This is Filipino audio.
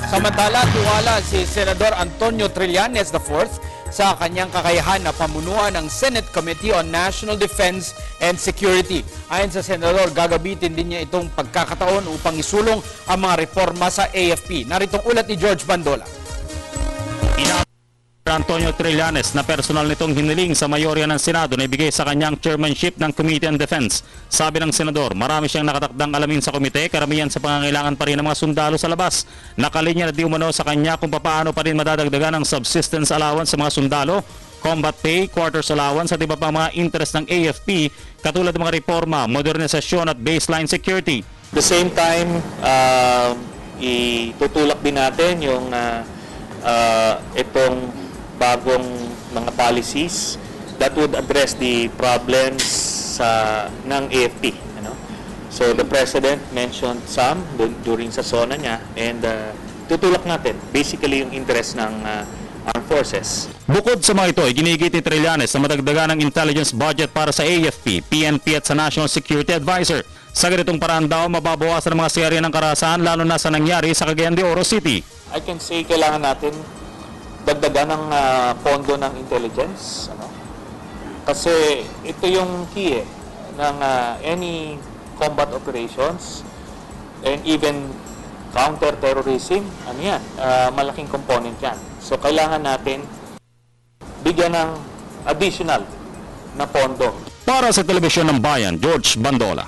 Samantala, tiwala si Senador Antonio Trillanes IV sa kanyang kakayahan na pamunuan ng Senate Committee on National Defense and Security. Ayon sa Senador, gagabitin din niya itong pagkakataon upang isulong ang mga reforma sa AFP. Naritong ulat ni George Bandola. Antonio Trillanes na personal nitong hiniling sa mayorya ng Senado na ibigay sa kanyang chairmanship ng Committee on Defense. Sabi ng senador, marami siyang nakatakdang alamin sa komite, karamihan sa pangangailangan pa rin ng mga sundalo sa labas. Nakalinya na di umano sa kanya kung paano pa rin madadagdagan ang subsistence allowance sa mga sundalo, combat pay, quarters allowance at iba pa mga interest ng AFP katulad ng mga reforma, modernisasyon at baseline security. The same time, itutulak din natin yung itong bagong mga policies that would address the problems ng AFP. So the President mentioned some during sa SONA niya, and tutulak natin basically yung interest ng armed forces. Bukod sa mga ito, ginigit ni Trillanes na madagdagan ng intelligence budget para sa AFP, PNP at sa National Security Advisor. Sa ganitong paraan daw, mababawasan ang mga serye ng karahasan lalo na sa nangyari sa Cagayan de Oro City. I can say kailangan natin dagdagan ng pondo ng intelligence. Kasi ito yung key ng any combat operations and even counter-terrorism. Malaking component yan. So kailangan natin bigyan ng additional na pondo. Para sa Telebisyon ng Bayan, George Bandola.